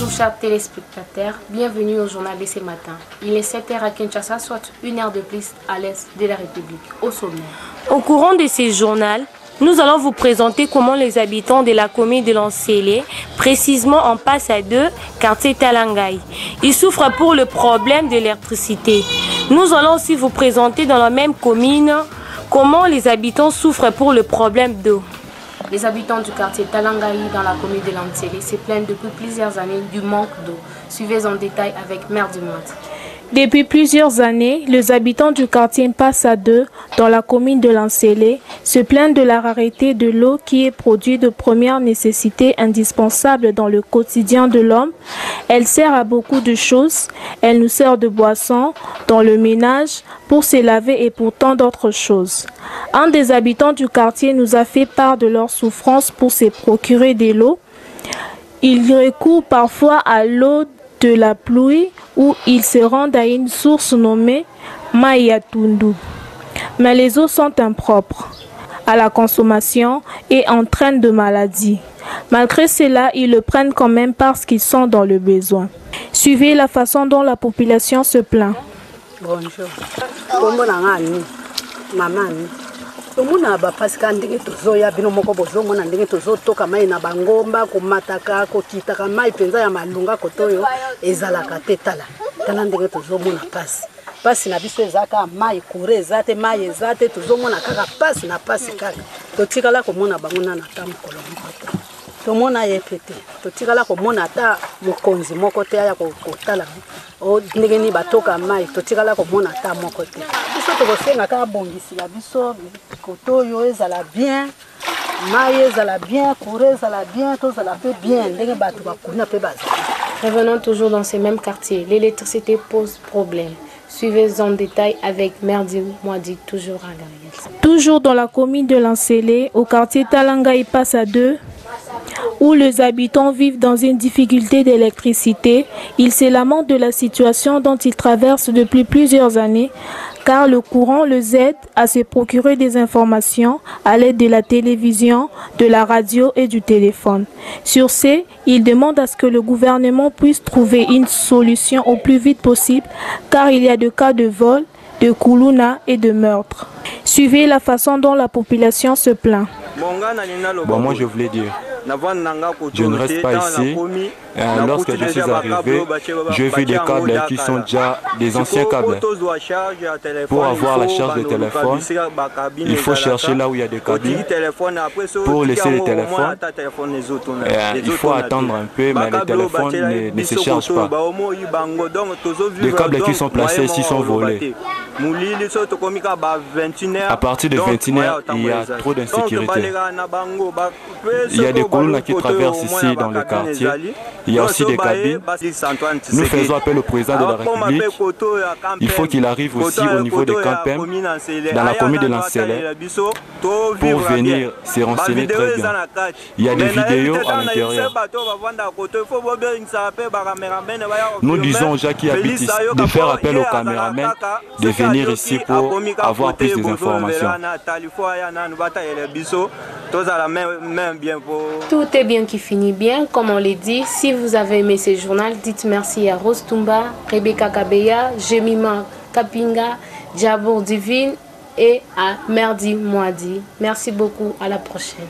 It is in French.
Bonjour chers téléspectateurs, bienvenue au journal de ce matin. Il est 7h à Kinshasa, soit 1 heure de plus à l'est de la République, au sommaire. Au courant de ce journal, nous allons vous présenter comment les habitants de la commune de Lansele, précisément en Passe à 2, quartier Talangai, ils souffrent pour le problème de l'électricité. Nous allons aussi vous présenter dans la même commune comment les habitants souffrent pour le problème d'eau. Les habitants du quartier Talangai dans la commune de Lansele se plaignent depuis plusieurs années du manque d'eau. Suivez en détail avec Mère du Monde. Depuis plusieurs années, les habitants du quartier Passe à 2 dans la commune de Lansele se plaignent de la rareté de l'eau qui est produit de première nécessité indispensable dans le quotidien de l'homme. Elle sert à beaucoup de choses. Elle nous sert de boisson, dans le ménage, pour se laver et pour tant d'autres choses. Un des habitants du quartier nous a fait part de leur souffrance pour se procurer de l'eau. Ils recourent parfois à l'eau de la pluie où ils se rendent à une source nommée Mayatundu. Mais les eaux sont impropres à la consommation et entraînent de maladies. Malgré cela, ils le prennent quand même parce qu'ils sont dans le besoin. Suivez la façon dont la population se plaint. Bonjour. Maman. Tomuna ba pasika ndenge tozoya bino moko bozomona ndenge tozotoka mai na bangomba komataka kokitaka mai penza ya malunga kotoyo ezalaka te tala ndenge tozomona pasi na biso ezaka mai kure ezate mai ezate tozomona kaka pasi na pasi kaka totikala komona bango na tamukolo moko tomona yepete totikala komona ata mokonzi moko te ya kotala o ndenge ni batoka mai totikala komona ata moko te biso tokosenga kaka bongisi la biso kotoyo ezala bien mai ezala bien kure ezala bien tozala pe bien ndenge bato bakuna pe baza. Revenons toujours dans ces mêmes quartiers. L'électricité pose problème. Suivez en détail avec Merdi Moadi, toujours à Gariel. Toujours dans la commune de Lansele, au quartier Talangai Passe à 2, où les habitants vivent dans une difficulté d'électricité, ils se lamentent de la situation dont ils traversent depuis plusieurs années, car le courant les aide à se procurer des informations à l'aide de la télévision, de la radio et du téléphone. Sur ce, ils demandent à ce que le gouvernement puisse trouver une solution au plus vite possible, car il y a des cas de vol, de koulouna et de meurtre. Suivez la façon dont la population se plaint. Bon, moi je voulais dire, je ne reste pas ici. Lorsque je suis arrivé, j'ai vu des câbles qui sont déjà des anciens câbles. Pour avoir la charge de téléphone, il faut chercher là où il y a des cabines. Pour laisser le téléphone, il faut attendre un peu, mais le téléphone ne se charge pas. Les câbles qui sont placés ici sont volés. À partir de 21h, il y a trop d'insécurité. Il y a des colonnes qui traversent ici dans le quartier. Il y a aussi des cabines. Nous faisons appel au président de la République. Il faut qu'il arrive aussi au niveau des campements, dans la commune de Lansele, pour venir se renseigner très bien. Il y a des vidéos à l'intérieur. Nous disons aux gens qui habitent ici de faire appel aux caméramans, de venir ici pour avoir plus d'informations. Tout est bien qui finit bien, comme on l'a dit. Si vous avez aimé ce journal, dites merci à Rose Tumba, Rebecca Kabeya, Jemima Kapinga, Djabour Divine et à Merdi Moadi. Merci beaucoup, à la prochaine.